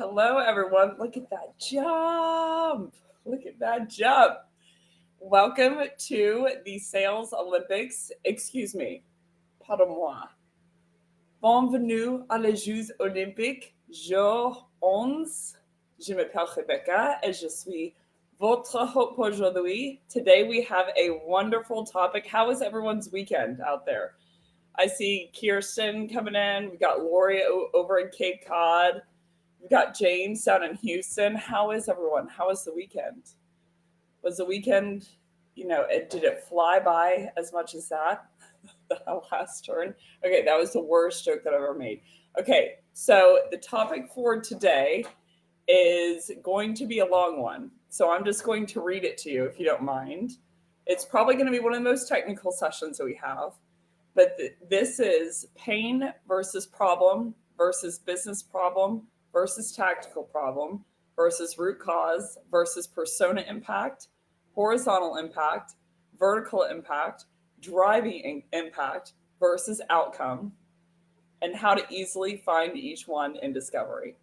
Hello, everyone. Look at that jump. Look at that jump. Welcome to the Sales Olympics. Excuse me. Pardon moi. Bienvenue à les Jeux Olympiques, jour 11. Je m'appelle Rebecca et je suis votre hope aujourd'hui. Today we have a wonderful topic. How is everyone's weekend out there? I see Kirsten coming in. We've got Lori over in Cape Cod. We've got James down in Houston. How is everyone? How was the weekend? Was the weekend, did it fly by as much as that? The last turn. Okay, that was the worst joke that I've ever made. Okay, so the topic for today is going to be a long one. So I'm just going to read it to you if you don't mind. It's probably going to be one of the most technical sessions that we have. But this is pain versus problem versus business problem versus tactical problem versus root cause versus persona impact, horizontal impact, vertical impact, driving impact versus outcome, and how to easily find each one in discovery.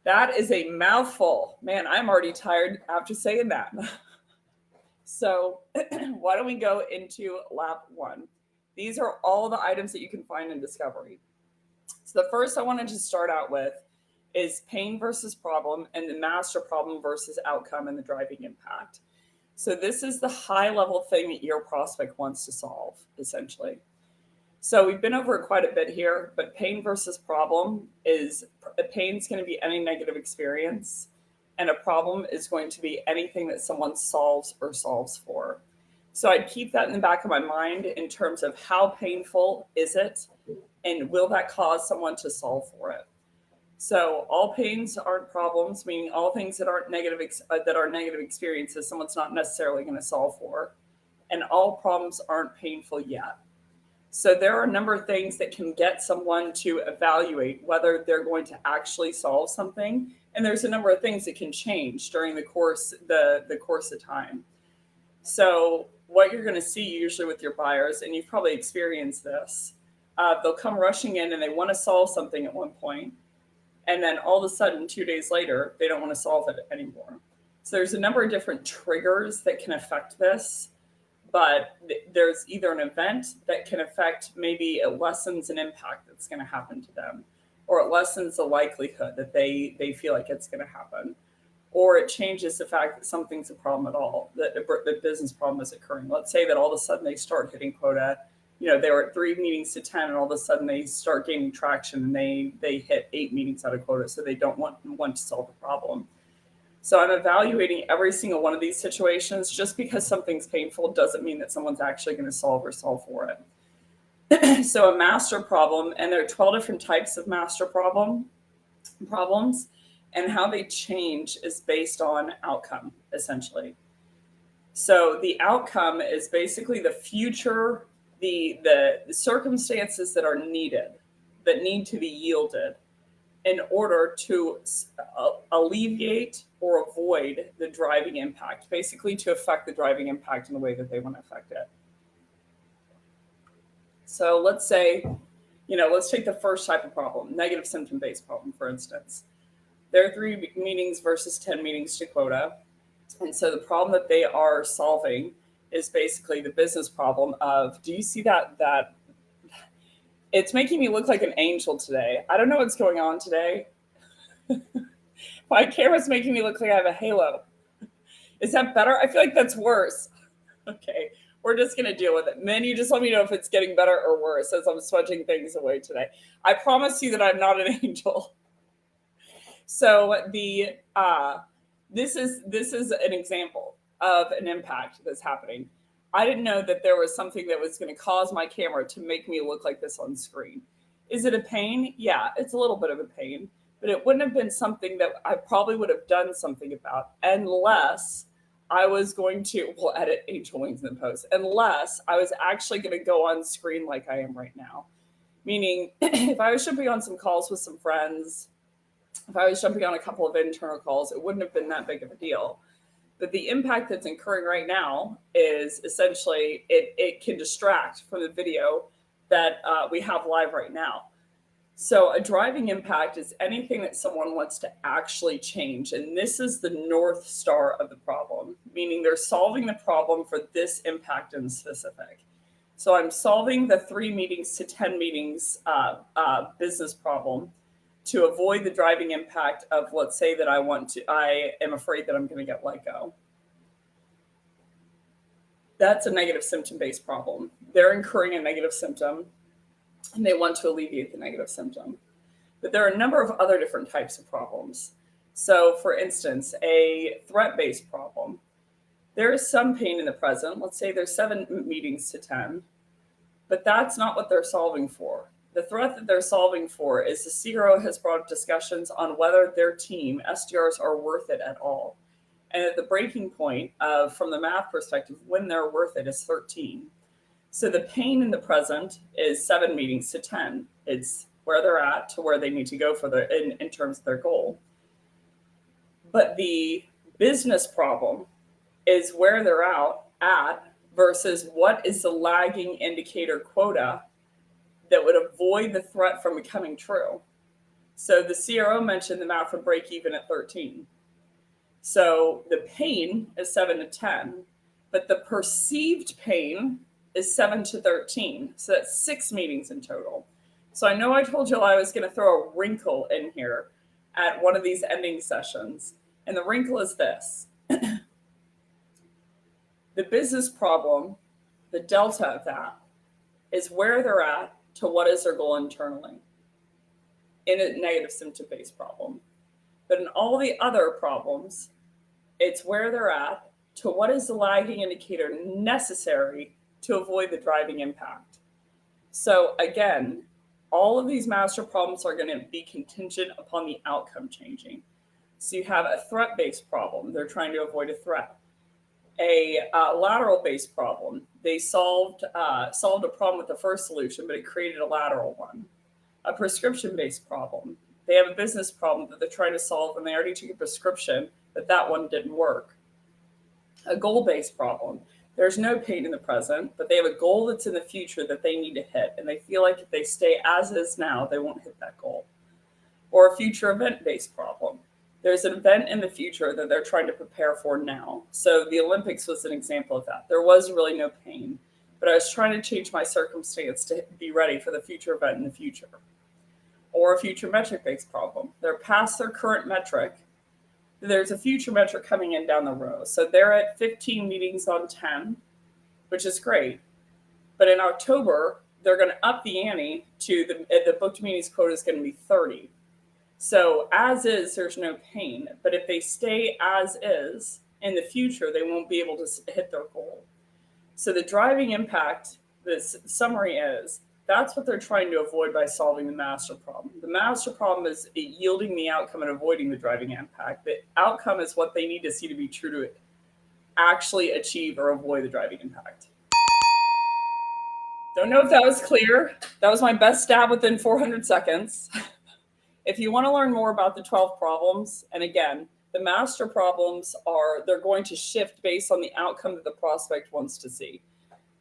That is a mouthful. Man, I'm already tired after saying that. So why don't we go into lap one? These are all the items that you can find in discovery. So the first I wanted to start out with is pain versus problem and the master problem versus outcome and the driving impact. So this is the high level thing that your prospect wants to solve, essentially. So we've been over it quite a bit here, but pain versus problem is pain's going to be any negative experience, and a problem is going to be anything that someone solves or solves for. So I'd keep that in the back of my mind in terms of how painful is it, and will that cause someone to solve for it? So all pains aren't problems, meaning all things that aren't negative experiences, someone's not necessarily going to solve for, and all problems aren't painful yet. So there are a number of things that can get someone to evaluate whether they're going to actually solve something, and there's a number of things that can change during the course of time. So what you're going to see usually with your buyers, and you've probably experienced this, they'll come rushing in and they want to solve something at one point, and then all of a sudden 2 days later they don't want to solve it anymore. So there's a number of different triggers that can affect this, but there's either an event that can affect, maybe it lessens an impact that's going to happen to them, or it lessens the likelihood that they feel like it's going to happen, or it changes the fact that something's a problem at all, that the business problem is occurring. Let's say that all of a sudden they start hitting quota. They were at 3 meetings to 10, and all of a sudden they start gaining traction and they hit 8 meetings out of quota, so they don't want to solve the problem. So I'm evaluating every single one of these situations. Just because something's painful doesn't mean that someone's actually going to solve for it. So a master problem, and there are 12 different types of master problems, and how they change is based on outcome, essentially. So the outcome is basically the future, the circumstances that are needed, that need to be yielded in order to alleviate or avoid the driving impact, basically to affect the driving impact in the way that they want to affect it. So let's say, let's take the first type of problem, negative symptom-based problem, for instance. There are 3 meetings versus 10 meetings to quota. And so the problem that they are solving is basically the business problem of, do you see that it's making me look like an angel today. I don't know what's going on today. My camera's making me look like I have a halo. Is that better? I feel like that's worse. Okay, we're just going to deal with it. Men, you just let me know if it's getting better or worse as I'm switching things away today. I promise you that I'm not an angel. So this is an example of an impact that's happening. I didn't know that there was something that was going to cause my camera to make me look like this on screen. Is it a pain? Yeah, it's a little bit of a pain, but it wouldn't have been something that I probably would have done something about unless I was going to, we'll edit Angel Wings in the post, unless I was actually going to go on screen like I am right now. Meaning, if I was jumping on some calls with some friends, if I was jumping on a couple of internal calls, it wouldn't have been that big of a deal. But the impact that's occurring right now is essentially it can distract from the video that we have live right now. So a driving impact is anything that someone wants to actually change. And this is the North Star of the problem, meaning they're solving the problem for this impact in specific. So I'm solving the 3 meetings to 10 meetings business problem to avoid the driving impact of, let's say that I am afraid that I'm going to get let go. That's a negative symptom-based problem. They're incurring a negative symptom and they want to alleviate the negative symptom. But there are a number of other different types of problems. So for instance, a threat-based problem. There is some pain in the present. Let's say there's 7 meetings to 10, but that's not what they're solving for. The threat that they're solving for is the CRO has brought up discussions on whether their team, SDRs, are worth it at all. And at the breaking point of, from the math perspective, when they're worth it is 13. So the pain in the present is 7 meetings to 10. It's where they're at to where they need to go for in terms of their goal. But the business problem is where they're at versus what is the lagging indicator quota that would avoid the threat from becoming true. So the CRO mentioned the math would break even at 13. So the pain is 7 to 10, but the perceived pain is 7 to 13. So that's 6 meetings in total. So I know I told you I was going to throw a wrinkle in here at one of these ending sessions. And the wrinkle is this. The business problem, the delta of that, is where they're at to what is their goal internally in a negative symptom-based problem. But in all the other problems, it's where they're at to what is the lagging indicator necessary to avoid the driving impact. So again, all of these master problems are going to be contingent upon the outcome changing. So you have a threat-based problem. They're trying to avoid a threat. A lateral-based problem. They solved a problem with the first solution, but it created a lateral one. A prescription-based problem. They have a business problem that they're trying to solve, and they already took a prescription, but that one didn't work. A goal-based problem. There's no pain in the present, but they have a goal that's in the future that they need to hit, and they feel like if they stay as is now, they won't hit that goal. Or a future event-based problem. There's an event in the future that they're trying to prepare for now. So the Olympics was an example of that. There was really no pain, but I was trying to change my circumstance to be ready for the future event in the future. Or a future metric-based problem. They're past their current metric. There's a future metric coming in down the road. So they're at 15 meetings on 10, which is great. But in October, they're going to up the ante to the booked meetings quota is going to be 30. So as is, there's no pain. But if they stay as is in the future, they won't be able to hit their goal. So the driving impact, the summary is, that's what they're trying to avoid by solving the master problem. The master problem is yielding the outcome and avoiding the driving impact. The outcome is what they need to see to be true to actually achieve or avoid the driving impact. Don't know if that was clear. That was my best stab within 400 seconds. If you want to learn more about the 12 problems, and again, the master problems they're going to shift based on the outcome that the prospect wants to see.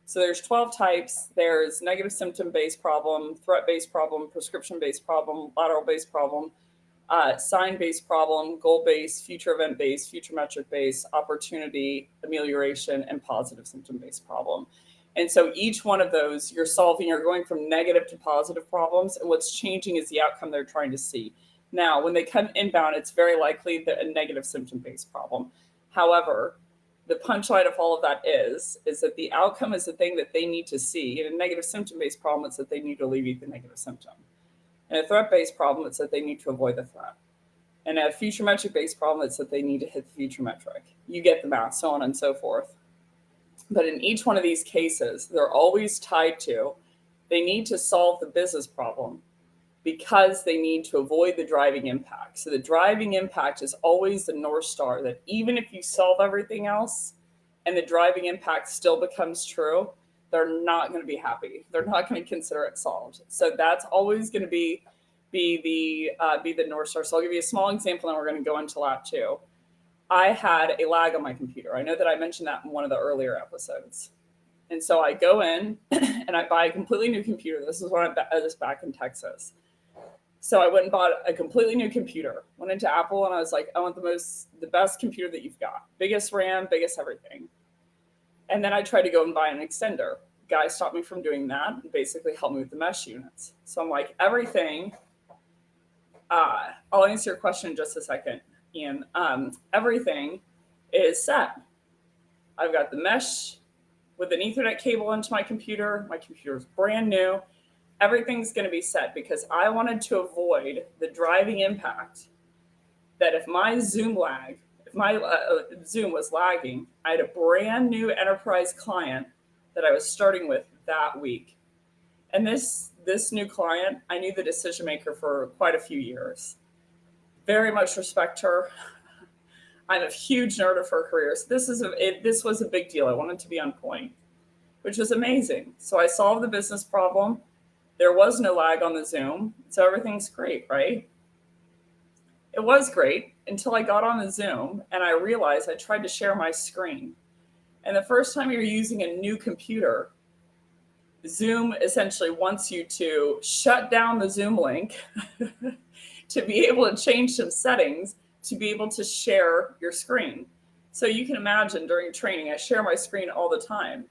So there's 12 types. There's negative symptom-based problem, threat-based problem, prescription-based problem, lateral-based problem, sign-based problem, goal-based, future event-based, future metric-based, opportunity, amelioration, and positive symptom-based problem. And so each one of those you're going from negative to positive problems, and what's changing is the outcome they're trying to see. Now, when they come inbound, it's very likely that a negative symptom-based problem. However, the punchline of all of that is that the outcome is the thing that they need to see. In a negative symptom-based problem, it's that they need to alleviate the negative symptom. In a threat-based problem, it's that they need to avoid the threat. In a future metric-based problem, it's that they need to hit the future metric. You get the math, so on and so forth. But in each one of these cases, they're always tied to, they need to solve the business problem because they need to avoid the driving impact. So the driving impact is always the North Star, that even if you solve everything else and the driving impact still becomes true, they're not going to be happy. They're not going to consider it solved. So that's always going to be the North Star. So I'll give you a small example, and we're going to go into lap 2. I had a lag on my computer. I know that I mentioned that in one of the earlier episodes. And so I go in and I buy a completely new computer. This is when I was back in Texas. So I went and bought a completely new computer, went into Apple, and I was like, I want the best computer that you've got, biggest RAM, biggest everything. And then I tried to go and buy an extender. Guy stopped me from doing that and basically helped me with the mesh units. So I'm like, everything, I'll answer your question in just a second, Ian. Everything is set. I've got the mesh with an Ethernet cable into my computer. My computer is brand new. Everything's going to be set because I wanted to avoid the driving impact that if my Zoom Zoom was lagging, I had a brand new enterprise client that I was starting with that week. And this new client, I knew the decision maker for quite a few years. Very much respect her. I'm a huge nerd of her career. So this was a big deal. I wanted to be on point, which was amazing. So I solved the business problem. There was no lag on the Zoom, so everything's great, right? It was great until I got on the Zoom and I realized I tried to share my screen. And the first time you're using a new computer, Zoom essentially wants you to shut down the Zoom link to be able to change some settings to be able to share your screen. So you can imagine during training, I share my screen all the time.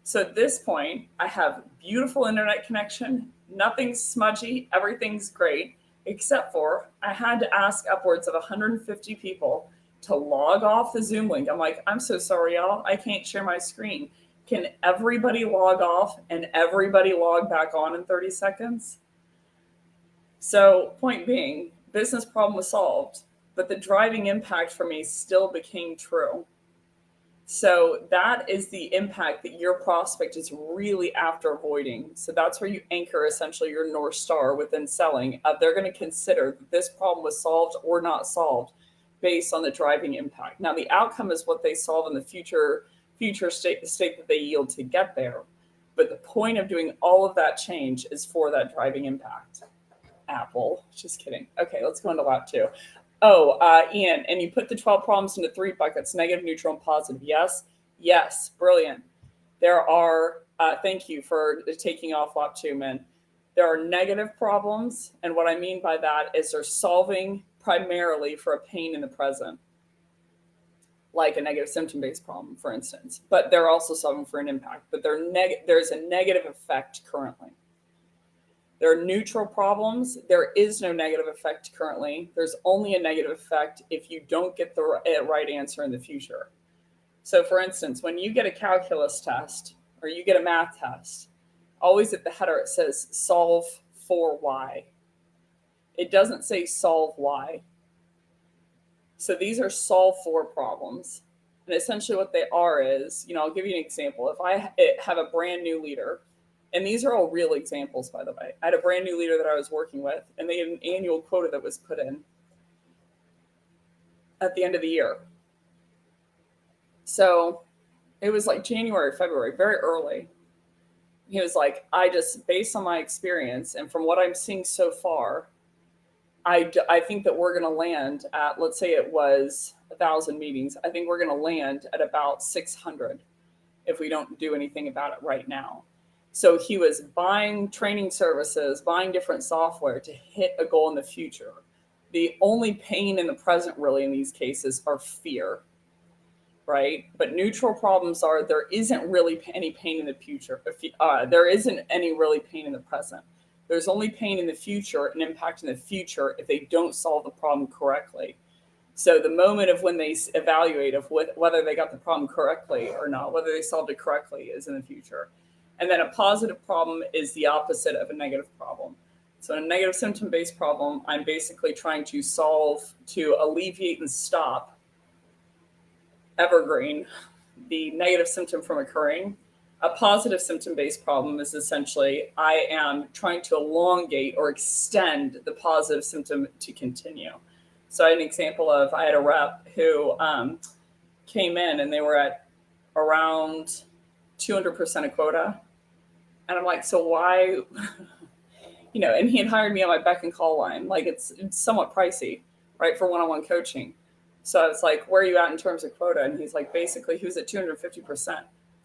So at this point, I have beautiful internet connection, nothing's smudgy, everything's great, except for I had to ask upwards of 150 people to log off the Zoom link. I'm like, I'm so sorry, y'all, I can't share my screen. Can everybody log off and everybody log back on in 30 seconds? So point being, business problem was solved, but the driving impact for me still became true. So that is the impact that your prospect is really after avoiding. So that's where you anchor essentially your North Star within selling. They're going to consider that this problem was solved or not solved based on the driving impact. Now, the outcome is what they solve in the future state that they yield to get there. But the point of doing all of that change is for that driving impact. Apple, just kidding. Okay, let's go into lap 2. Oh, Ian, and you put the 12 problems into 3 buckets, negative, neutral, and positive. Yes, yes, brilliant. There are, thank you for taking off lap 2, man. There are negative problems, and what I mean by that is they're solving primarily for a pain in the present, like a negative symptom-based problem, for instance. But they're also solving for an impact, but there's a negative effect currently. There are neutral problems. There is no negative effect currently. There's only a negative effect if you don't get the right answer in the future. So for instance, when you get a calculus test or you get a math test, always at the header it says solve for Y. It doesn't say solve Y. So these are solve for problems. And essentially what they are is, I'll give you an example. If I have a brand new leader, and these are all real examples, by the way. I had a brand new leader that I was working with, and they had an annual quota that was put in at the end of the year. So it was like January, February, very early. He was like, based on my experience and from what I'm seeing so far, I think that we're going to land at, let's say it was 1,000 meetings. I think we're going to land at about 600 if we don't do anything about it right now. So he was buying training services, buying different software to hit a goal in the future. The only pain in the present really in these cases are fear, right? But neutral problems are there isn't really any pain in the future. There isn't any really pain in the present. There's only pain in the future and impact in the future if they don't solve the problem correctly. So the moment of when they evaluate of whether they got the problem correctly or not, whether they solved it correctly is in the future. And then a positive problem is the opposite of a negative problem. So in a negative symptom-based problem, I'm basically trying to solve to alleviate and stop evergreen the negative symptom from occurring. A positive symptom-based problem is essentially I am trying to elongate or extend the positive symptom to continue. So I had an example of I had a rep who came in and they were at around 200% of quota. And I'm like, so why, and he had hired me on my Becc and call line. Like it's somewhat pricey, right, for one-on-one coaching. So I was like, where are you at in terms of quota? And he's like, basically, he was at 250%. So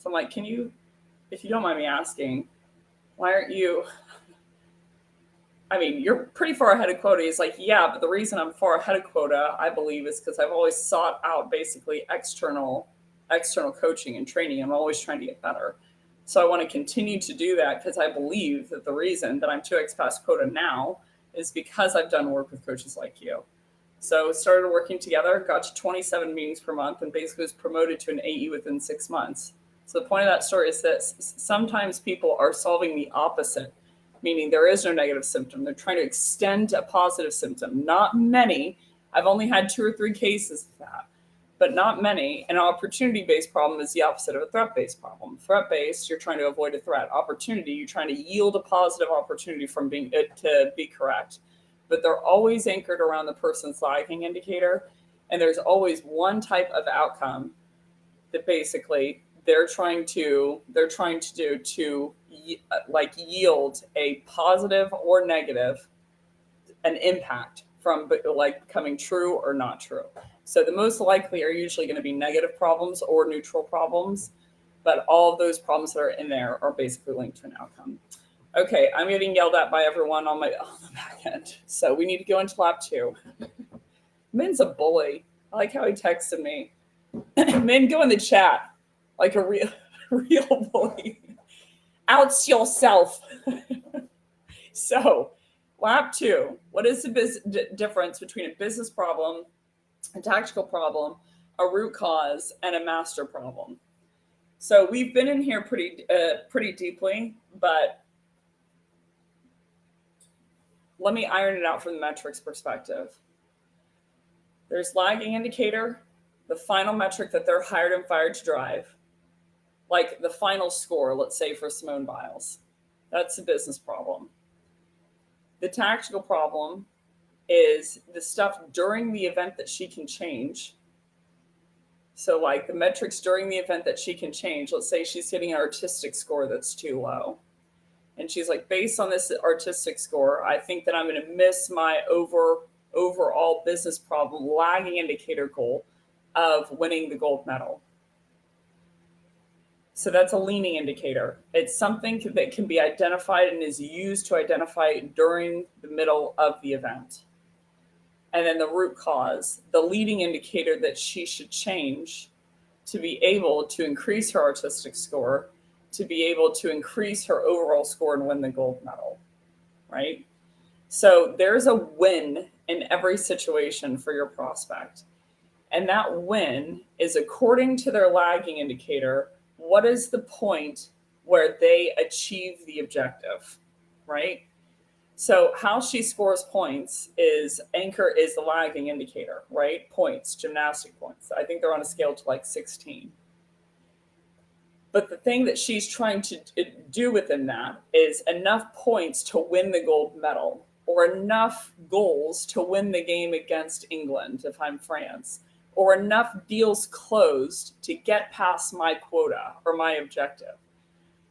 I'm like, if you don't mind me asking, why aren't you I mean, you're pretty far ahead of quota. He's like, yeah, but the reason I'm far ahead of quota, I believe, is because I've always sought out basically external coaching and training. I'm always trying to get better. So I want to continue to do that because I believe that the reason that I'm 2x past quota now is because I've done work with coaches like you. So started working together, got to 27 meetings per month, and basically was promoted to an AE within 6 months. So the point of that story is that sometimes people are solving the opposite, meaning there is no negative symptom. They're trying to extend a positive symptom. Not many. I've only had 2 or 3 cases of that, but not many. An opportunity-based problem is the opposite of a threat-based problem. Threat-based, you're trying to avoid a threat. Opportunity, you're trying to yield a positive opportunity from being to be correct. But they're always anchored around the person's lagging indicator, and there's always one type of outcome that basically they're trying to do to like yield a positive or negative an impact from like becoming true or not true. So the most likely are usually going to be negative problems or neutral problems, but all of those problems that are in there are basically linked to an outcome. Okay, I'm getting yelled at by everyone on the back end. So we need to go into lap 2. Min's a bully. I like how he texted me. Min, go in the chat like a real bully. Outs yourself. So lap 2, what is the difference between a business problem, a tactical problem, a root cause, and a master problem? So we've been in here pretty deeply, but let me iron it out from the metrics perspective. There's lagging indicator, the final metric that they're hired and fired to drive, like the final score, let's say for Simone Biles. That's a business problem. The tactical problem is the stuff during the event that she can change. So like the metrics during the event that she can change, let's say she's getting an artistic score that's too low. And she's like, based on this artistic score, I think that I'm going to miss my overall business problem lagging indicator goal of winning the gold medal. So that's a leaning indicator. It's something that can be identified and is used to identify during the middle of the event. And then the root cause, the leading indicator that she should change to be able to increase her artistic score, to be able to increase her overall score and win the gold medal, right? So there's a win in every situation for your prospect. And that win is according to their lagging indicator, what is the point where they achieve the objective, right? So how she scores points is the lagging indicator, right? Points, gymnastic points. I think they're on a scale to like 16. But the thing that she's trying to do within that is enough points to win the gold medal, or enough goals to win the game against England if I'm France, or enough deals closed to get past my quota or my objective.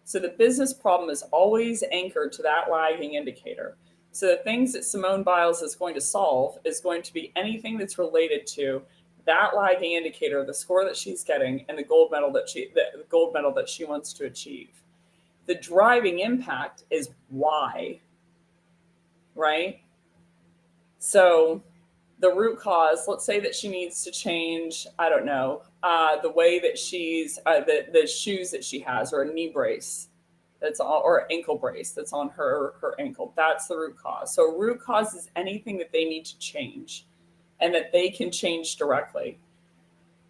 So the business problem is always anchored to that lagging indicator. So the things that Simone Biles is going to solve is going to be anything that's related to that lagging indicator, the score that she's getting, and the gold medal that she wants to achieve. The driving impact is why, right? So the root cause, let's say that she needs to change, I don't know, the way that she's, the shoes that she has, or a knee brace that's all, or ankle brace that's on her ankle. That's the root cause. So root cause is anything that they need to change and that they can change directly.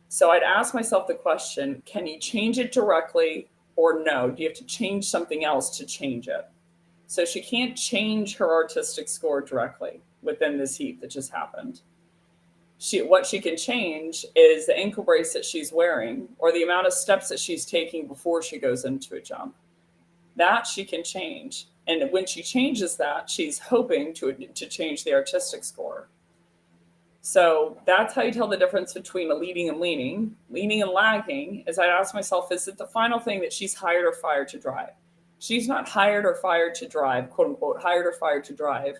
So I'd ask myself the question, can you change it directly or no? Do you have to change something else to change it? So she can't change her artistic score directly within this heat that just happened. What she can change is the ankle brace that she's wearing or the amount of steps that she's taking before she goes into a jump. That she can change. And when she changes that, she's hoping to change the artistic score. So that's how you tell the difference between a leading and leaning. Leaning and lagging is I ask myself, is it the final thing that she's hired or fired to drive? She's not hired or fired to drive, quote unquote, hired or fired to drive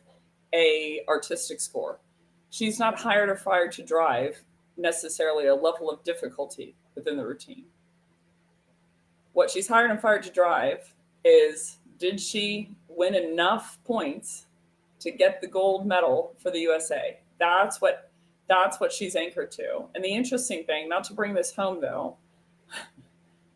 a artistic score. She's not hired or fired to drive necessarily a level of difficulty within the routine. What she's hired and fired to drive is, did she win enough points to get the gold medal for the USA. That's what she's anchored to. And the interesting thing, not to bring this home though,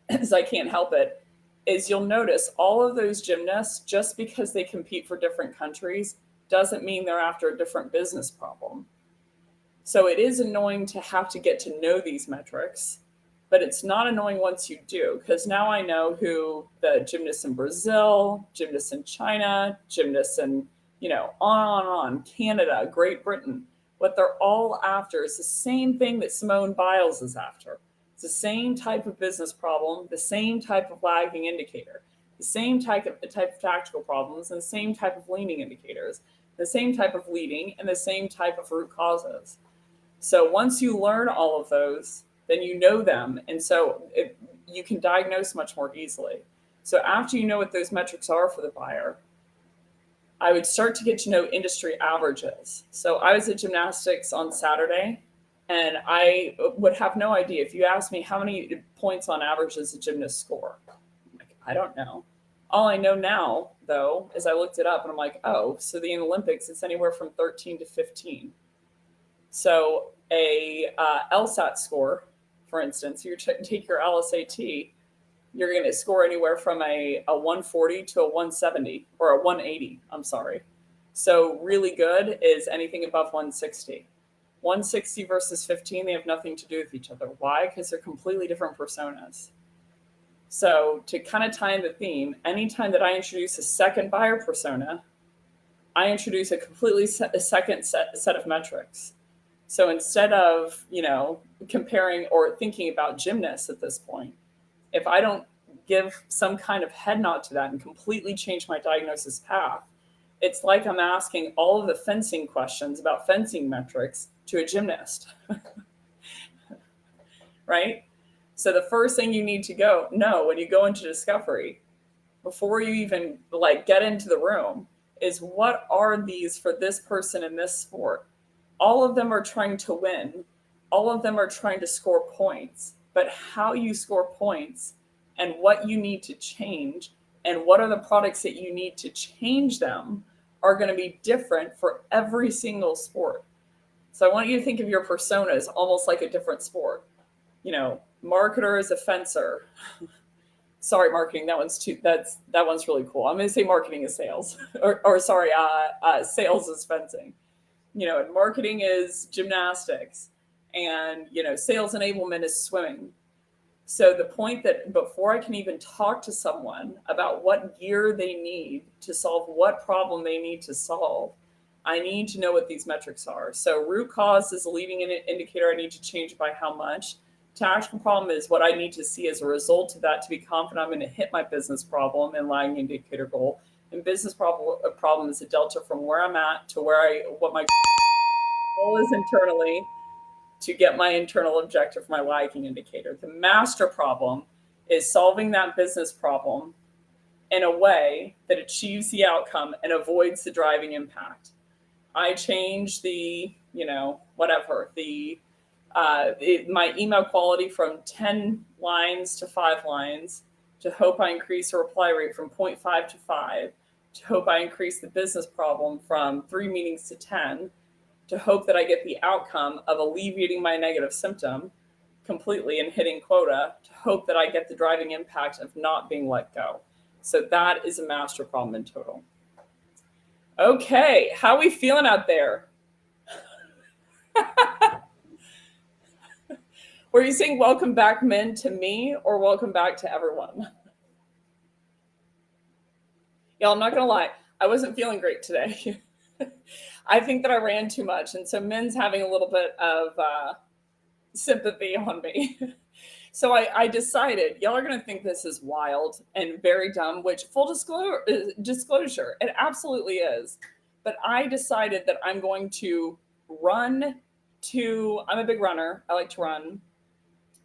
as I can't help it, is you'll notice all of those gymnasts, just because they compete for different countries, doesn't mean they're after a different business problem. So it is annoying to have to get to know these metrics, but it's not annoying once you do, because now I know who the gymnasts in Brazil, gymnasts in China, gymnasts in, on, Canada, Great Britain, what they're all after is the same thing that Simone Biles is after. It's the same type of business problem, the same type of lagging indicator, the same type of tactical problems, and the same type of leaning indicators, the same type of leading, and the same type of root causes. So once you learn all of those, then you know them. And so you can diagnose much more easily. So after you know what those metrics are for the buyer, I would start to get to know industry averages. So I was at gymnastics on Saturday, and I would have no idea. If you asked me how many points on average does a gymnast score, I'm like, I don't know. All I know now, though, is I looked it up and I'm like, oh, so in the Olympics, it's anywhere from 13 to 15. So a LSAT score, for instance, you take your LSAT, you're going to score anywhere from a 140 to a 170 or a 180. I'm sorry. So really good is anything above 160. 160 versus 15, they have nothing to do with each other. Why? Because they're completely different personas. So to kind of tie in the theme, anytime that I introduce a second buyer persona, I introduce a completely second set of metrics. So instead of, comparing or thinking about gymnasts at this point, if I don't give some kind of head nod to that and completely change my diagnosis path, it's like I'm asking all of the fencing questions about fencing metrics to a gymnast, right? So the first thing you need to know when you go into discovery, before you even get into the room, is what are these for this person in this sport? All of them are trying to win. All of them are trying to score points, but how you score points and what you need to change and what are the products that you need to change them are going to be different for every single sport. So I want you to think of your personas almost like a different sport. Marketer is a fencer. Sorry, marketing. That one's really cool. I'm going to say marketing is sales, or sorry, sales is fencing. And marketing is gymnastics, and sales enablement is swimming. So the point that before I can even talk to someone about what gear they need to solve what problem they need to solve, I need to know what these metrics are. So root cause is a leading indicator. I need to change by how much. Tactical problem is what I need to see as a result of that to be confident I'm going to hit my business problem and lagging indicator goal. And business problem is a delta from where I'm at to what my goal is internally to get my internal objective for my lagging indicator. The master problem is solving that business problem in a way that achieves the outcome and avoids the driving impact. I change my email quality from 10 lines to 5 lines, to hope I increase the reply rate from 0.5 to 5, to hope I increase the business problem from 3 meetings to 10, to hope that I get the outcome of alleviating my negative symptom completely and hitting quota, to hope that I get the driving impact of not being let go. So that is a master problem in total. Okay, how are we feeling out there? Were you saying welcome back, men, to me, or welcome back to everyone? Y'all, I'm not going to lie. I wasn't feeling great today. I think that I ran too much. And so Min's having a little bit of sympathy on me. So I decided, y'all are going to think this is wild and very dumb, which full disclosure, it absolutely is. But I decided that I'm going to I'm a big runner. I like to run.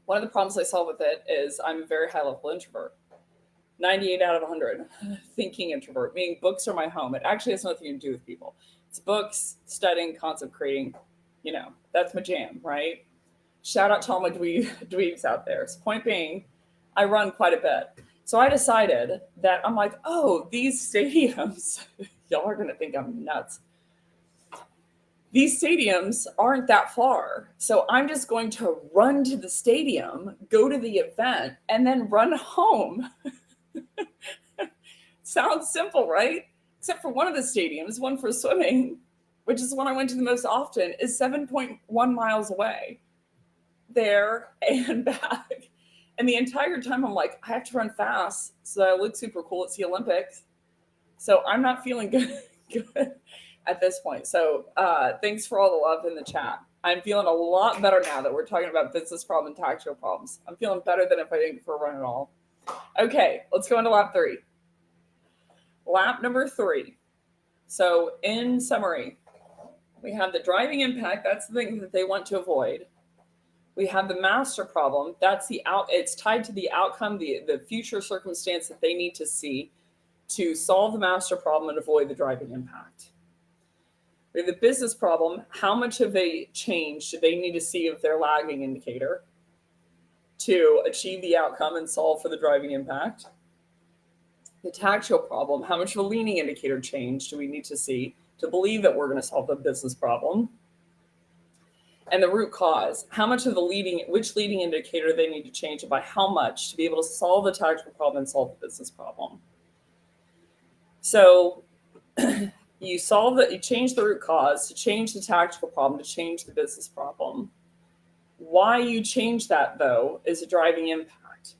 One of the problems I solve with it is I'm a very high level introvert. 98 out of 100 thinking introvert, meaning books are my home. It actually has nothing to do with people. It's books, studying, concept creating. That's my jam, right? Shout out to all my dweebs out there. So point being, I run quite a bit. So I decided that I'm like, oh, these stadiums, y'all are going to think I'm nuts. These stadiums aren't that far. So I'm just going to run to the stadium, go to the event, and then run home. Sounds simple, right? Except for one of the stadiums, one for swimming, which is the one I went to the most often, is 7.1 miles away, there and back. And the entire time I'm like, I have to run fast so that I look super cool. It's the Olympics. So I'm not feeling good at this point. So thanks for all the love in the chat. I'm feeling a lot better now that we're talking about business problem and tactical problems. I'm feeling better than if I didn't go for a run at all. Okay, let's go into lap 3. Lap number 3. So in summary, we have the driving impact. That's the thing that they want to avoid. We have the master problem. That's it's tied to the outcome, the future circumstance that they need to see to solve the master problem and avoid the driving impact. We have the business problem. How much of a change do they need to see of their lagging indicator to achieve the outcome and solve for the driving impact? The tactical problem. How much of a leading indicator change do we need to see to believe that we're going to solve the business problem? And the root cause. How much of which leading indicator they need to change and by how much to be able to solve the tactical problem and solve the business problem? So you change the root cause to change the tactical problem to change the business problem. Why you change that, though, is a driving impact.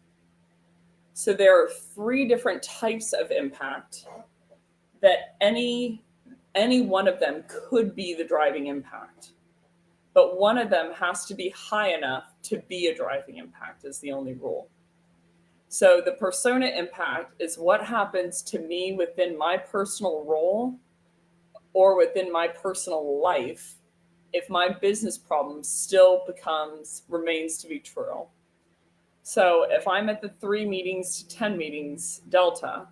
So there are 3 different types of impact that any one of them could be the driving impact. But one of them has to be high enough to be a driving impact is the only rule. So the persona impact is what happens to me within my personal role or within my personal life if my business problem still remains to be true. So if I'm at the 3 meetings to 10 meetings delta,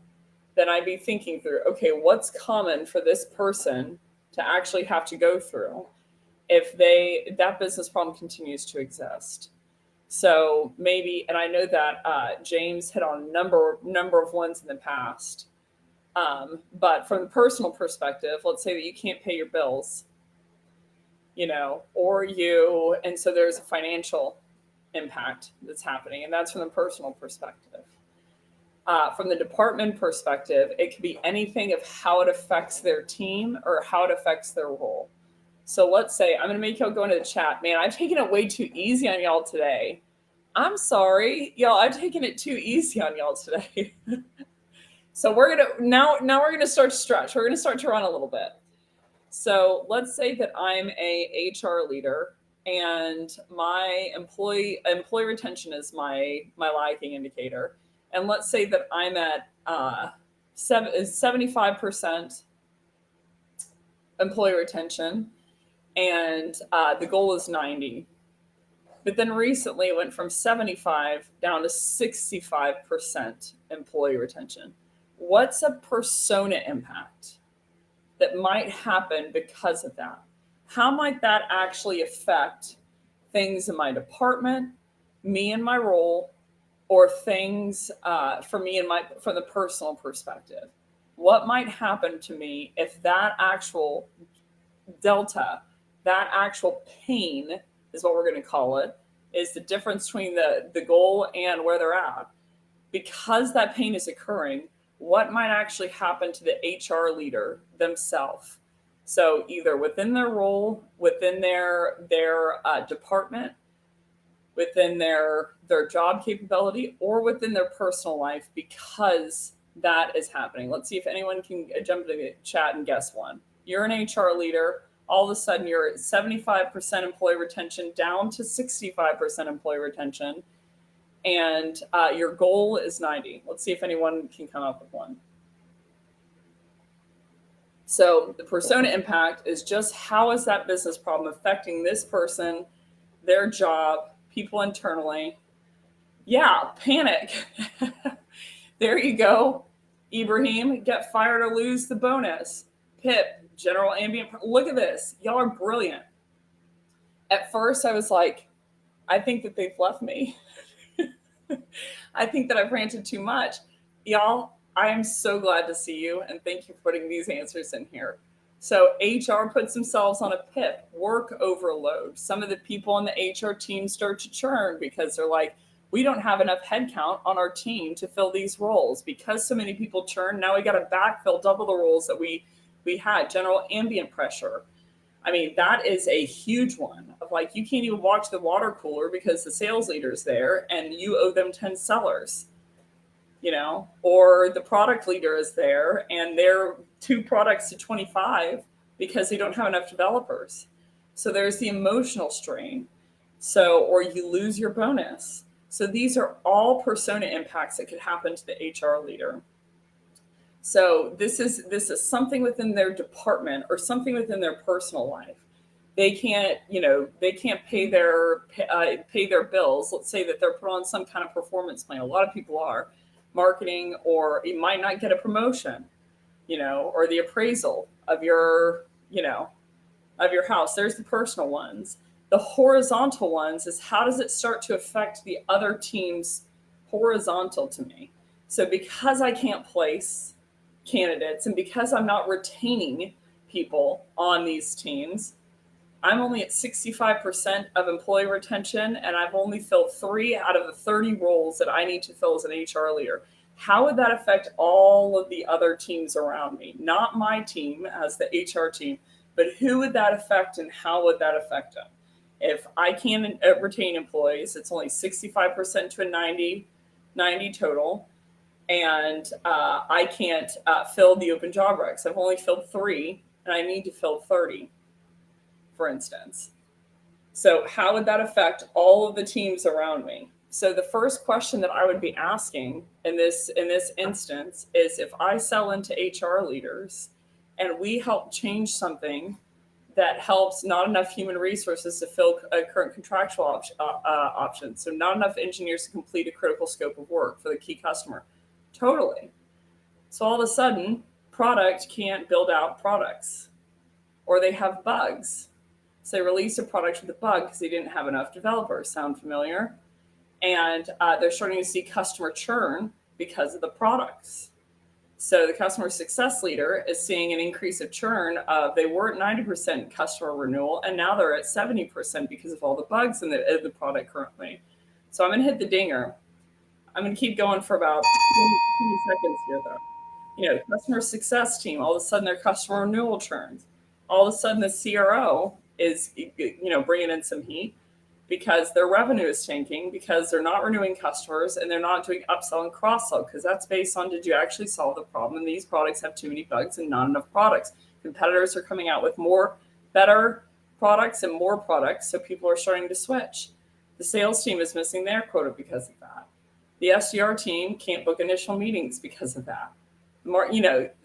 then I'd be thinking through, okay, what's common for this person to actually have to go through if that business problem continues to exist? So maybe, and I know that James hit on a number of ones in the past, but from the personal perspective, let's say that you can't pay your bills, and so there's a financial impact that's happening, and that's from the personal perspective. From the department perspective, it could be anything of how it affects their team or how it affects their role. So let's say, I'm going to make y'all go into the chat. Man, I've taken it way too easy on y'all today. I'm sorry, y'all. I've taken it too easy on y'all today. So we're going to, now we're going to start to stretch. We're going to start to run a little bit. So let's say that I'm a HR leader and my employee retention is my lagging indicator. And let's say that I'm at 75% employee retention, and the goal is 90. But then recently it went from 75 down to 65% employee retention. What's a persona impact that might happen because of that? How might that actually affect things in my department, me and my role, or things from the personal perspective? What might happen to me if that actual delta, that actual pain is what we're going to call it, is the difference between the goal and where they're at? Because that pain is occurring, what might actually happen to the HR leader themselves? So either within their role, within their department, within their job capability, or within their personal life, because that is happening. Let's see if anyone can jump into the chat and guess one. You're an HR leader. All of a sudden, you're at 75% employee retention down to 65% employee retention, and your goal is 90. Let's see if anyone can come up with one. So the persona impact is just how is that business problem affecting this person, their job, people internally. Yeah, panic. There you go. Ibrahim, get fired or lose the bonus. Pip, general ambient. Look at this. Y'all are brilliant. At first, I was like, I think that they've left me. I think that I've ranted too much. Y'all, I am so glad to see you, and thank you for putting these answers in here. So HR puts themselves on a PIP, work overload. Some of the people on the HR team start to churn because they're like, we don't have enough headcount on our team to fill these roles. Because so many people churn, now we got to backfill double the roles that we had. General ambient pressure. I mean, that is a huge one of like, you can't even walk to the water cooler because the sales leader's there and you owe them 10 sellers, or the product leader is there and they're 2 products to 25 because they don't have enough developers. So there's the emotional strain. So, or you lose your bonus. So these are all persona impacts that could happen to the HR leader. So this is something within their department or something within their personal life. They can't pay their bills. Let's say that they're put on some kind of performance plan. A lot of people are marketing, or you might not get a promotion, or the appraisal of your house. There's the personal ones. The horizontal ones is, how does it start to affect the other team's horizontal to me? So because I can't place candidates and because I'm not retaining people on these teams, I'm only at 65% of employee retention, and I've only filled 3 out of the 30 roles that I need to fill as an HR leader. How would that affect all of the other teams around me? Not my team as the HR team, but who would that affect and how would that affect them? If I can't retain employees, it's only 65% to a 90 total. And I can't fill the open job recs. I've only filled 3 and I need to fill 30, for instance. So how would that affect all of the teams around me? So the first question that I would be asking in this instance is, if I sell into HR leaders and we help change something that helps not enough human resources to fill a current contractual options, so not enough engineers to complete a critical scope of work for the key customer. Totally. So all of a sudden, product can't build out products, or they have bugs. So they release a product with a bug because they didn't have enough developers. Sound familiar? And they're starting to see customer churn because of the products. So the customer success leader is seeing an increase of churn of, they were at 90% customer renewal, and now they're at 70% because of all the bugs in the product currently. So I'm going to hit the dinger. I'm going to keep going for about 20 seconds here, though. Customer success team, all of a sudden their customer renewal churns. All of a sudden the CRO is, bringing in some heat because their revenue is tanking because they're not renewing customers and they're not doing upsell and cross-sell, because that's based on, did you actually solve the problem? And these products have too many bugs and not enough products. Competitors are coming out with better products and more products, so people are starting to switch. The sales team is missing their quota because of that. The SDR team can't book initial meetings because of that.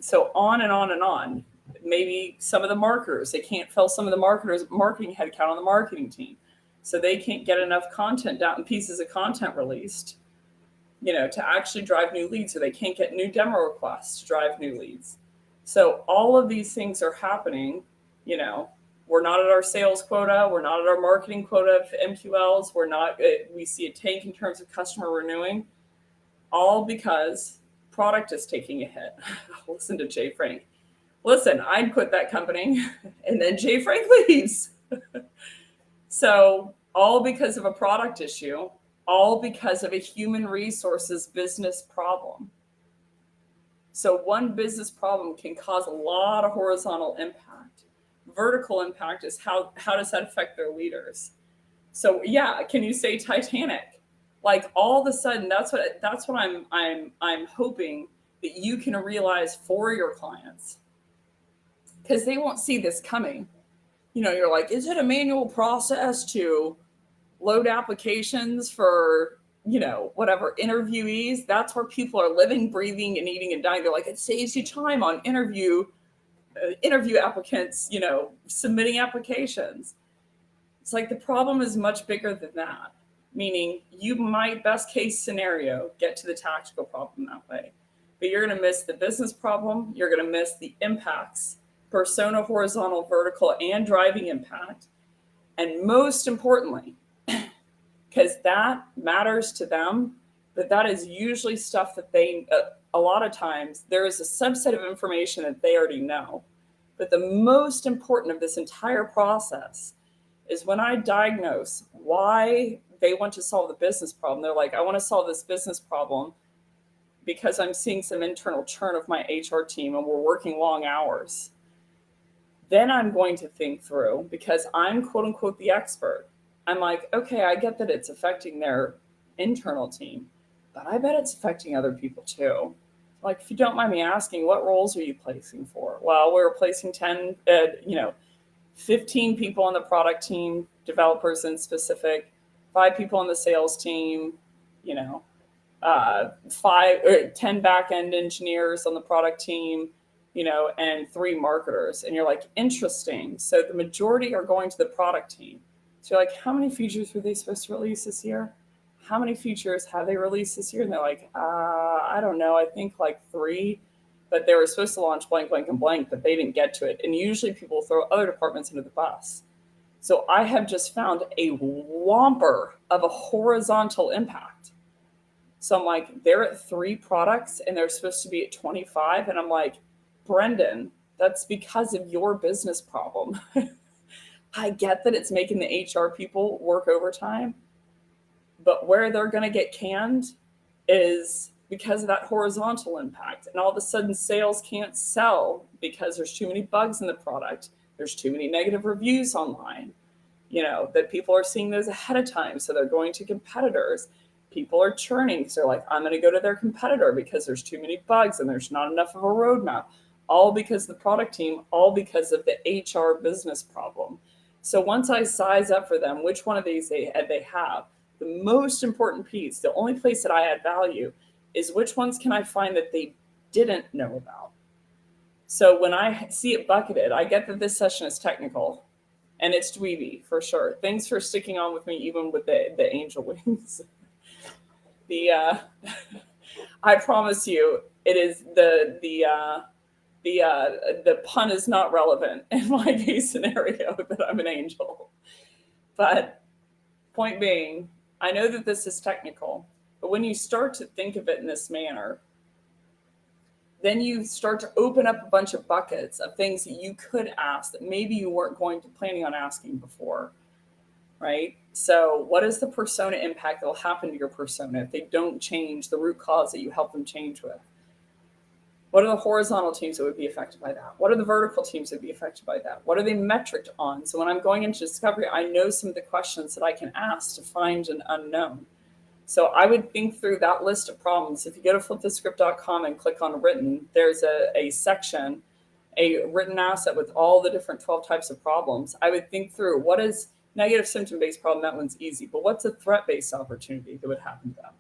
So on and on and on. Maybe some of the marketers, they can't fill some of the marketing headcount on the marketing team. So they can't get enough content down and pieces of content released, to actually drive new leads, or they can't get new demo requests to drive new leads. So all of these things are happening. We're not at our sales quota. We're not at our marketing quota of MQLs. We see a tank in terms of customer renewing, all because product is taking a hit. Listen to Jay Frank. Listen, I'd quit that company and then Jay Frank leaves. So all because of a product issue, all because of a human resources business problem. So one business problem can cause a lot of horizontal impact. Vertical impact is how does that affect their leaders? So yeah, can you say Titanic? Like all of a sudden, that's what I'm hoping that you can realize for your clients, because they won't see this coming. You're like, is it a manual process to load applications for, whatever interviewees? That's where people are living, breathing, and eating and dying. They're like, it saves you time on interview applicants, submitting applications. It's like the problem is much bigger than that, meaning you might, best case scenario, get to the tactical problem that way. But you're going to miss the business problem. You're going to miss the impacts, persona, horizontal, vertical, and driving impact. And most importantly, because that matters to them, but that is usually stuff that they, a lot of times, there is a subset of information that they already know. But the most important of this entire process is when I diagnose why they want to solve the business problem. They're like, I want to solve this business problem because I'm seeing some internal churn of my HR team and we're working long hours. Then I'm going to think through, because I'm quote unquote the expert. I'm like, okay, I get that it's affecting their internal team, but I bet it's affecting other people too. Like, if you don't mind me asking, what roles are you placing for? Well, we're placing 10, 15 people on the product team, developers in specific, 5 people on the sales team, you know, 5 or 10 back end engineers on the product team, and 3 marketers. And you're like, interesting. So the majority are going to the product team. So you're like, how many features were they supposed to release this year? How many features have they released this year? And they're like, I don't know. I think like 3, but they were supposed to launch blank, blank, and blank, but they didn't get to it. And usually people throw other departments into the bus. So I have just found a whomper of a horizontal impact. So I'm like, they're at 3 products and they're supposed to be at 25. And I'm like, Brendan, that's because of your business problem. I get that it's making the HR people work overtime, but where they're going to get canned is because of that horizontal impact. And all of a sudden, sales can't sell because there's too many bugs in the product. There's too many negative reviews online, that people are seeing those ahead of time. So they're going to competitors. People are churning. So they're like, I'm going to go to their competitor because there's too many bugs and there's not enough of a roadmap. All because of the product team, all because of the HR business problem. So once I size up for them which one of these they have, the most important piece, the only place that I add value, is which ones can I find that they didn't know about. So when I see it bucketed, I get that this session is technical, and it's dweeby for sure. Thanks for sticking on with me, even with the angel wings. I promise you, it is the pun is not relevant in my case scenario that I'm an angel. But point being, I know that this is technical, but when you start to think of it in this manner, then you start to open up a bunch of buckets of things that you could ask that maybe you weren't planning on asking before, right? So what is the persona impact that will happen to your persona if they don't change the root cause that you help them change with? What are the horizontal teams that would be affected by that? What are the vertical teams that would be affected by that? What are they metriced on? So when I'm going into discovery, I know some of the questions that I can ask to find an unknown. So I would think through that list of problems. If you go to flipthescript.com and click on written, there's a section, a written asset with all the different 12 types of problems. I would think through, what is negative symptom-based problem? That one's easy. But what's a threat-based opportunity that would happen to them?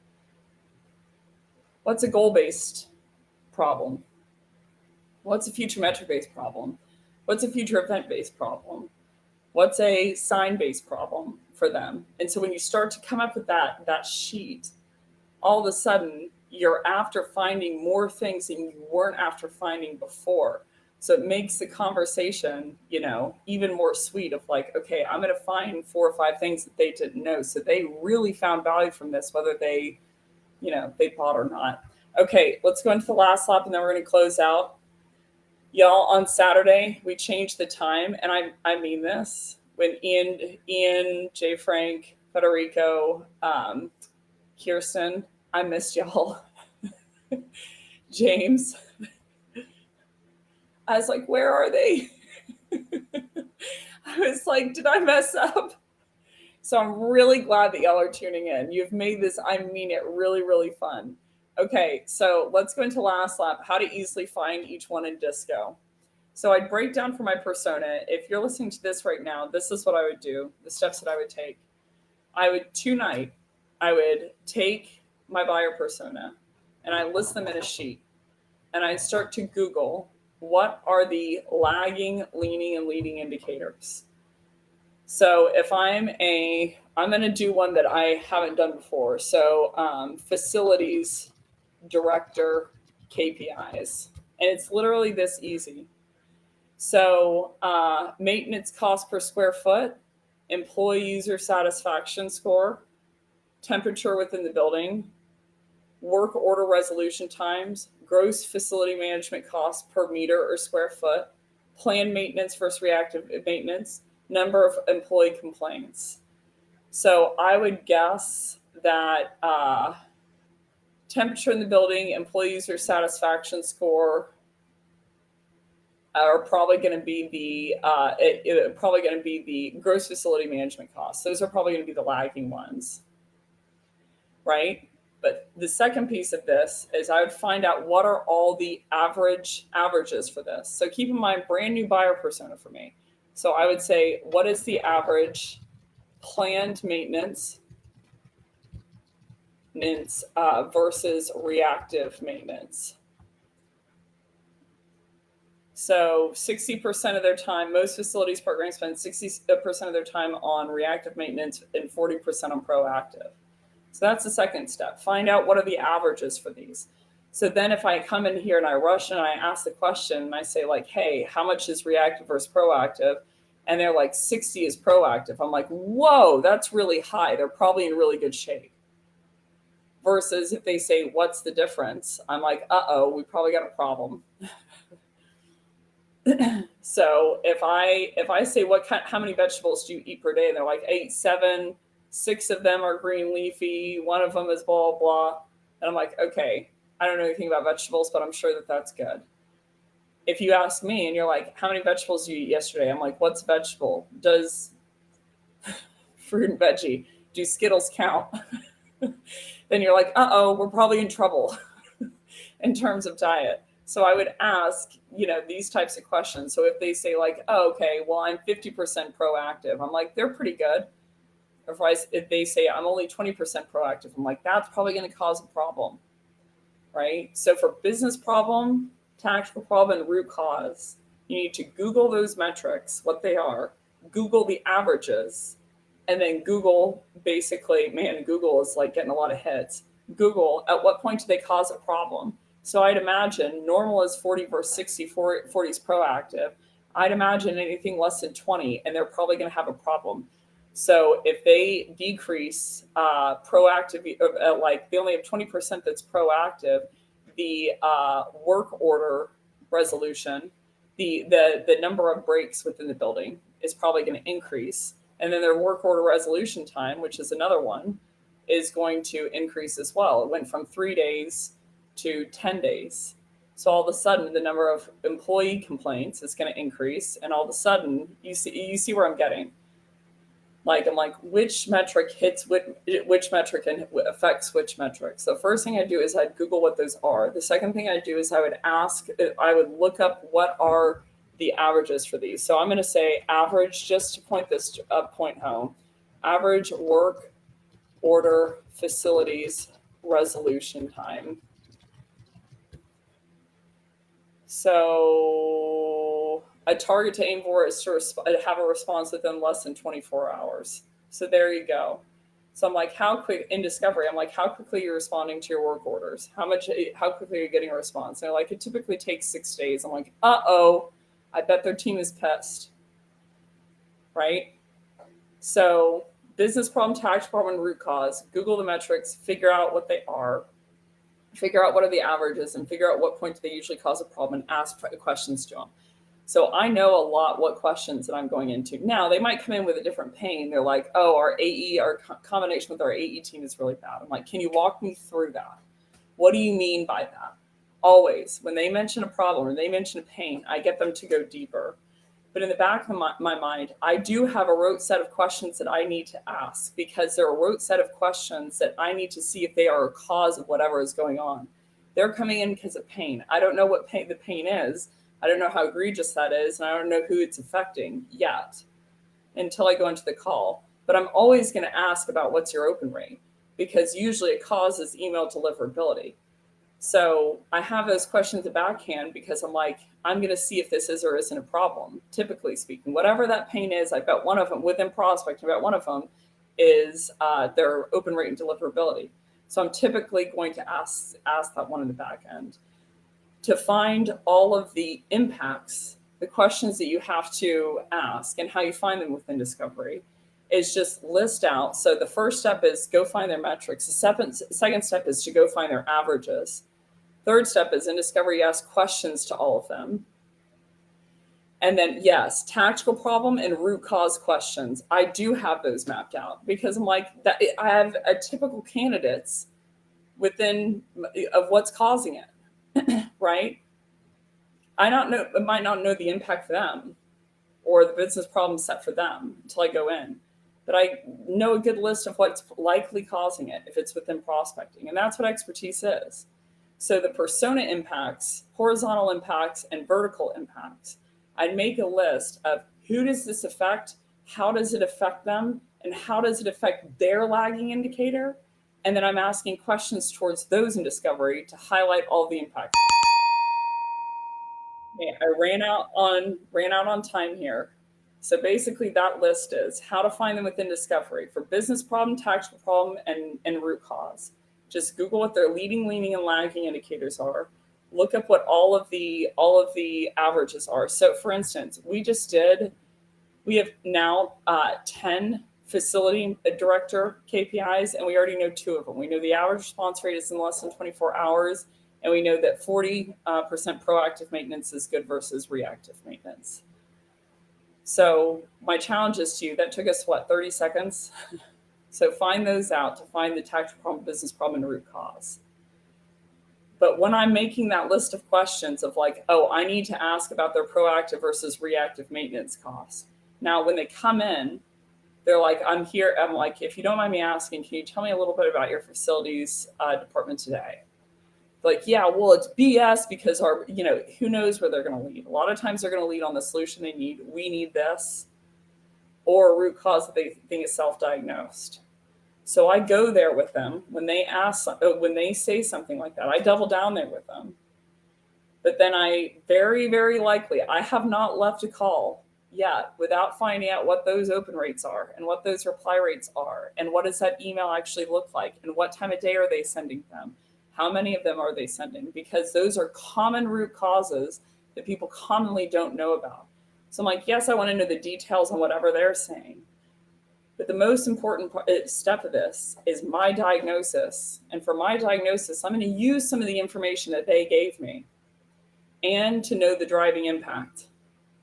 What's a goal-based problem? What's a future metric-based problem? What's a future event-based problem? What's a sign-based problem for them? And so when you start to come up with that sheet, all of a sudden you're after finding more things than you weren't after finding before. So it makes the conversation, even more sweet of like, okay, I'm going to find 4 or 5 things that they didn't know. So they really found value from this, whether they bought or not. Okay, let's go into the last lap and then we're going to close out. Y'all, on Saturday, we changed the time, and I mean this. When Ian, Jay Frank, Federico, Kirsten, I missed y'all. James, I was like, where are they? I was like, did I mess up? So I'm really glad that y'all are tuning in. You've made this, I mean it, really, really fun. Okay, so let's go into last lap, how to easily find each one in Disco. So I'd break down for my persona. If you're listening to this right now, this is what I would do, the steps that I would take. Tonight, I would take my buyer persona and I list them in a sheet. And I start to Google, what are the lagging, leaning, and leading indicators? So if I'm going to do one that I haven't done before. So facilities director KPIs. And it's literally this easy. So maintenance cost per square foot, employee user satisfaction score, temperature within the building, work order resolution times, gross facility management cost per meter or square foot, planned maintenance versus reactive maintenance, number of employee complaints. So I would guess that temperature in the building, employee user satisfaction score are probably going to be the gross facility management costs. Those are probably going to be the lagging ones, right? But the second piece of this is I would find out what are all the averages for this. So keep in mind, brand new buyer persona for me. So I would say, what is the average planned maintenance versus reactive maintenance? So 60% of their time, most facilities programs spend 60% of their time on reactive maintenance and 40% on proactive. So that's the second step. Find out what are the averages for these. So then if I come in here and I rush and I ask the question and I say like, hey, how much is reactive versus proactive? And they're like 60 is proactive. I'm like, whoa, that's really high. They're probably in really good shape. Versus if they say, what's the difference? I'm like, uh-oh, we probably got a problem. So if I say how many vegetables do you eat per day, and they're like 8, 7, 6 of them are green leafy, one of them is blah blah, and I'm like, okay, I don't know anything about vegetables, but I'm sure that that's good. If you ask me and you're like, how many vegetables did you eat yesterday? I'm like, what's vegetable? Does fruit and veggie, do Skittles count? Then you're like, uh-oh, we're probably in trouble in terms of diet. So I would ask, these types of questions. So if they say like, oh, okay, well, I'm 50% proactive, I'm like, they're pretty good. If they say I'm only 20% proactive, I'm like, that's probably going to cause a problem, right? So for business problem, tactical problem, and root cause, you need to Google those metrics, what they are, Google the averages, and then Google basically, man, Google is like getting a lot of hits. Google, at what point do they cause a problem? So I'd imagine normal is 40 versus 60, 40 is proactive. I'd imagine anything less than 20, and they're probably going to have a problem. So if they decrease proactive, like they only have 20% that's proactive, the work order resolution, the number of breaks within the building is probably going to increase. And then their work order resolution time, which is another one, is going to increase as well. It went from 3 days to 10 days. So all of a sudden, the number of employee complaints is going to increase. And all of a sudden, you see where I'm getting. Like, I'm like, which metric hits which metric and affects which metric. So first thing I do is I'd Google what those are. The second thing I do is I would look up what are the averages for these. So I'm going to say average, just to point home, average work order facilities resolution time. So a target to aim for is to have a response within less than 24 hours. So there you go. So I'm like, how quick in discovery? I'm like, how quickly you're responding to your work orders? How quickly are you getting a response? And they're like, it typically takes 6 days. I'm like, uh-oh, I bet their team is pissed, right? So business problem, tactical problem, and root cause. Google the metrics, figure out what they are, figure out what are the averages, and figure out what point do they usually cause a problem, and ask questions to them. So I know a lot what questions that I'm going into. Now, they might come in with a different pain. They're like, oh, our combination with our AE team is really bad. I'm like, can you walk me through that? What do you mean by that? Always, when they mention a problem or they mention a pain, I get them to go deeper. But in the back of my mind, I do have a rote set of questions that I need to ask, because there are a rote set of questions that I need to see if they are a cause of whatever is going on. They're coming in because of pain. I don't know what the pain is. I don't know how egregious that is, and I don't know who it's affecting yet until I go into the call. But I'm always going to ask about what's your open rate, because usually it causes email deliverability. So I have those questions at backhand because I'm like, I'm going to see if this is or isn't a problem. Typically speaking, whatever that pain is, I bet one of them within prospect, I bet one of them is their open rate and deliverability. So I'm typically going to ask that one in the back end. To find all of the impacts, the questions that you have to ask and how you find them within discovery is just list out. So the first step is go find their metrics. The second step is to go find their averages. Third step is in discovery, you ask questions to all of them. And then, yes, tactical problem and root cause questions. I do have those mapped out because I'm like, that I have a typical candidates within of what's causing it, right? I might not know the impact for them or the business problem set for them until I go in. But I know a good list of what's likely causing it if it's within prospecting. And that's what expertise is. So the persona impacts, horizontal impacts, and vertical impacts. I'd make a list of who does this affect, how does it affect them, and how does it affect their lagging indicator? And then I'm asking questions towards those in discovery to highlight all the impacts. Okay, I ran out on time here. So basically that list is how to find them within discovery for business problem, tactical problem, and root cause. Just Google what their leading, leaning, and lagging indicators are. Look up what all of the averages are. So for instance, we have now 10 facility director KPIs, and we already know 2 of them. We know the average response rate is in less than 24 hours, and we know that 40% proactive maintenance is good versus reactive maintenance. So my challenge is to you, that took us, 30 seconds? So find those out to find the tactical problem, business problem, and root cause. But when I'm making that list of questions of like, oh, I need to ask about their proactive versus reactive maintenance costs. Now, when they come in, they're like, I'm here. I'm like, if you don't mind me asking, can you tell me a little bit about your facilities department today? Like, yeah, well, it's BS because who knows where they're going to lead. A lot of times they're going to lead on the solution they need. We need this, or a root cause that they think is self-diagnosed. So I go there with them when they say something like that. I double down there with them. But then I very, very likely, I have not left a call yet without finding out what those open rates are and what those reply rates are and what does that email actually look like and what time of day are they sending them. How many of them are they sending? Because those are common root causes that people commonly don't know about. So I'm like, yes, I want to know the details on whatever they're saying. But the most important step of this is my diagnosis. And for my diagnosis, I'm going to use some of the information that they gave me and to know the driving impact.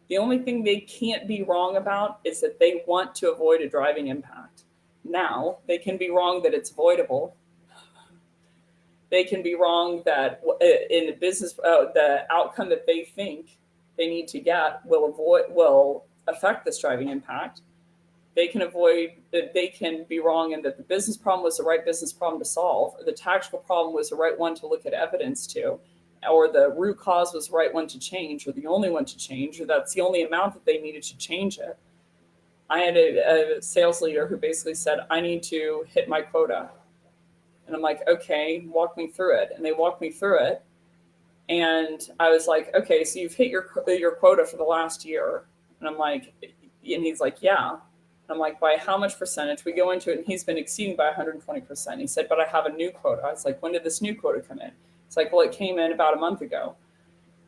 The only thing they can't be wrong about is that they want to avoid a driving impact. Now, they can be wrong that it's avoidable. They can be wrong that in the business, the outcome that they think they need to get will affect this driving impact. They can be wrong in that the business problem was the right business problem to solve, or the tactical problem was the right one to look at evidence to, or the root cause was the right one to change, or the only one to change, or that's the only amount that they needed to change it. I had a sales leader who basically said, I need to hit my quota. And I'm like, okay, walk me through it. And they walked me through it. And I was like, okay, so you've hit your quota for the last year. And I'm like, and he's like, yeah. I'm like, by how much percentage? We go into it, and he's been exceeding by 120%. He said, but I have a new quota. I was like, when did this new quota come in? It's like, well, it came in about a month ago.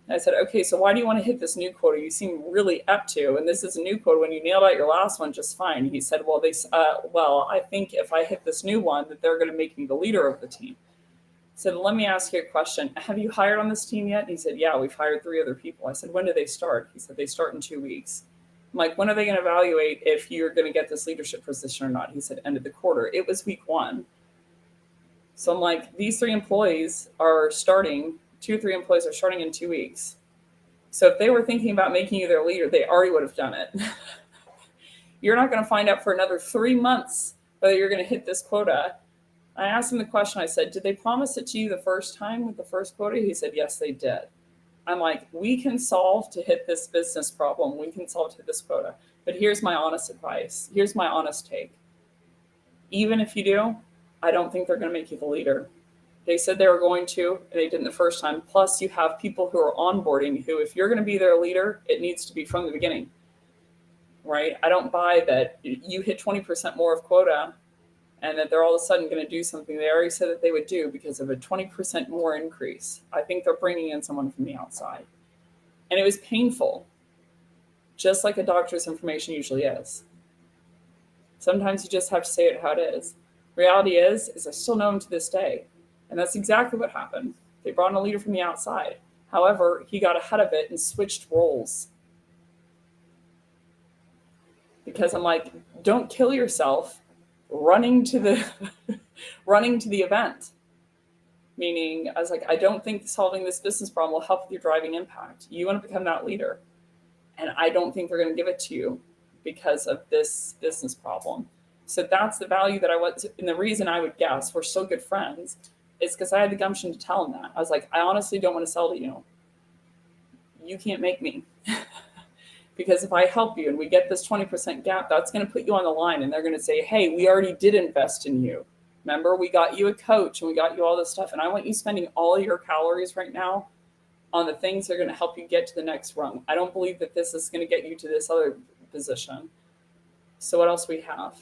And I said, okay, so why do you want to hit this new quota? You seem really up to, and this is a new quota when you nailed out your last one just fine. He said, well, I think if I hit this new one, that they're going to make me the leader of the team. I said, let me ask you a question. Have you hired on this team yet? And he said, yeah, we've hired 3 other people. I said, when do they start? He said, they start in 2 weeks. I'm like, when are they going to evaluate if you're going to get this leadership position or not? He said, end of the quarter. It was week 1. So I'm like, these 3 employees are starting, 2 or 3 employees are starting in 2 weeks. So if they were thinking about making you their leader, they already would have done it. You're not going to find out for another 3 months whether you're going to hit this quota. I asked him the question. I said, did they promise it to you the first time with the first quota? He said, yes, they did. I'm like, we can solve to hit this business problem. We can solve to hit this quota. But here's my honest advice. Here's my honest take. Even if you do, I don't think they're going to make you the leader. They said they were going to, and they didn't the first time. Plus, you have people who are onboarding who, if you're going to be their leader, it needs to be from the beginning, right? I don't buy that you hit 20% more of quota and that they're all of a sudden going to do something they already said that they would do because of a 20% more increase. I think they're bringing in someone from the outside. And it was painful, just like a doctor's information usually is. Sometimes you just have to say it how it is. Reality is I still know him to this day. And that's exactly what happened. They brought in a leader from the outside. However, he got ahead of it and switched roles. because I'm like, don't kill yourself running to the running to the event. Meaning, I was like, I don't think solving this business problem will help with your driving impact. You want to become that leader, and I don't think they're going to give it to you because of this business problem. So that's the value that I was, and the reason I would guess we're still good friends is because I had the gumption to tell him that. I was like, I honestly don't want to sell to you. You can't make me. Because if I help you and we get this 20% gap, that's going to put you on the line, and they're going to say, hey, we already did invest in you. Remember, we got you a coach and we got you all this stuff. And I want you spending all of your calories right now on the things that are going to help you get to the next rung. I don't believe that this is going to get you to this other position. So what else we have?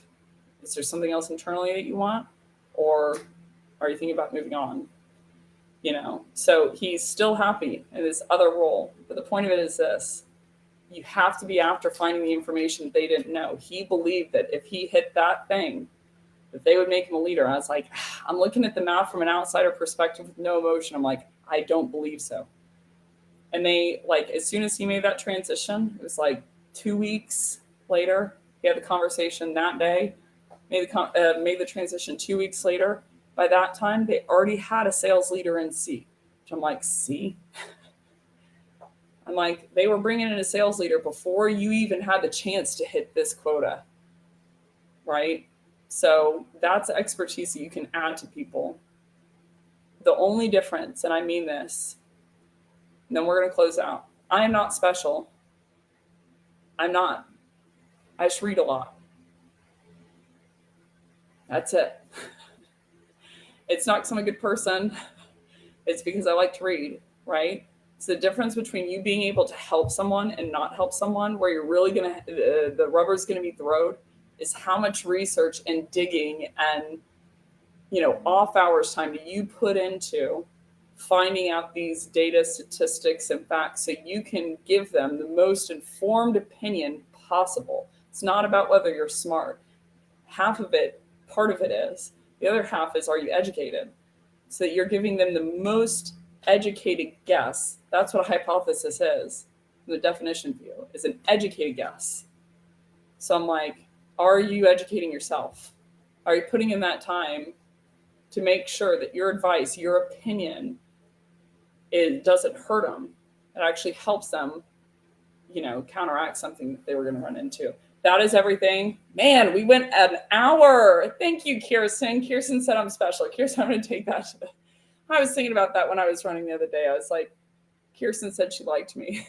Is there something else internally that you want? Or are you thinking about moving on? So he's still happy in this other role. But the point of it is this. You have to be after finding the information they didn't know. He believed that if he hit that thing, that they would make him a leader. I was like, I'm looking at the math from an outsider perspective with no emotion. I'm like, I don't believe so. And they, like, as soon as he made that transition, it was like 2 weeks later, he had the conversation that day, made the transition 2 weeks later. By that time, they already had a sales leader in seat. Which I'm like, see? I'm like, they were bringing in a sales leader before you even had the chance to hit this quota, right? So that's expertise that you can add to people. The only difference, and I mean this, and then we're going to close out. I am not special. I'm not. I just read a lot. That's it. It's not because I'm a good person. It's because I like to read, right? It's the difference between you being able to help someone and not help someone, where you're really going to, the rubber's going to meet the road, is how much research and digging and, off hours time do you put into finding out these data, statistics, and facts so you can give them the most informed opinion possible. It's not about whether you're smart. Half of it, part of it is. The other half is, are you educated? So that you're giving them the most educated guess. That's what a hypothesis is. The definition view is an educated guess. So I'm like, are you educating yourself? Are you putting in that time to make sure that your advice, your opinion, it doesn't hurt them? It actually helps them, counteract something that they were going to run into. That is everything. Man, we went an hour. Thank you, Kirsten. Kirsten said I'm special. Kirsten, I'm going to take that. I was thinking about that when I was running the other day. I was like, Kirsten said she liked me.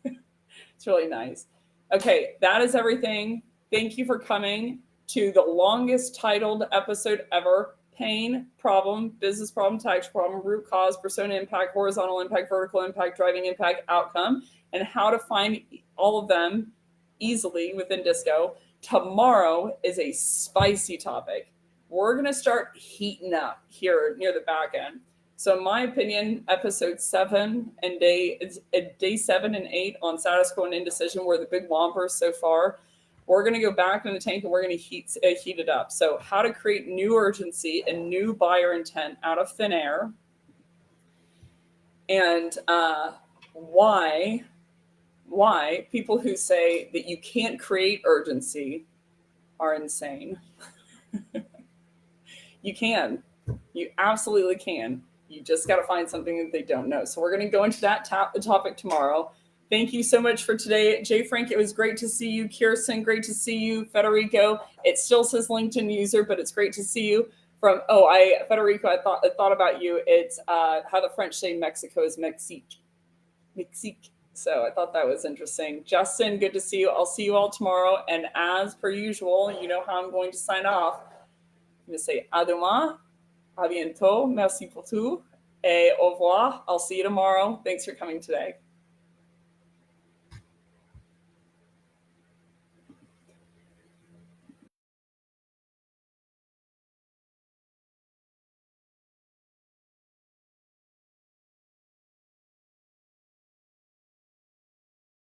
It's really nice. Okay, that is everything. Thank you for coming to the longest titled episode ever. Pain, problem, business problem, tax problem, root cause, persona impact, horizontal impact, vertical impact, driving impact, outcome, and how to find all of them easily within Disco. Tomorrow is a spicy topic. We're going to start heating up here near the back end. So in my opinion, episode 7 and day 7 and 8 on status quo and indecision were the big whompers so far. We're going to go back in the tank and we're going to heat it up. So how to create new urgency and new buyer intent out of thin air. And why people who say that you can't create urgency are insane. You can. You absolutely can. You just got to find something that they don't know. So we're going to go into that topic tomorrow. Thank you so much for today. Jay Frank, it was great to see you. Kirsten, great to see you. Federico, it still says LinkedIn user, but it's great to see you. Federico, I thought about you. It's how the French say Mexico is Mexique. Mexique. So I thought that was interesting. Justin, good to see you. I'll see you all tomorrow. And as per usual, you know how I'm going to sign off. I'm going to say à demain, à bientôt, merci pour tout, et au revoir. I'll see you tomorrow. Thanks for coming today.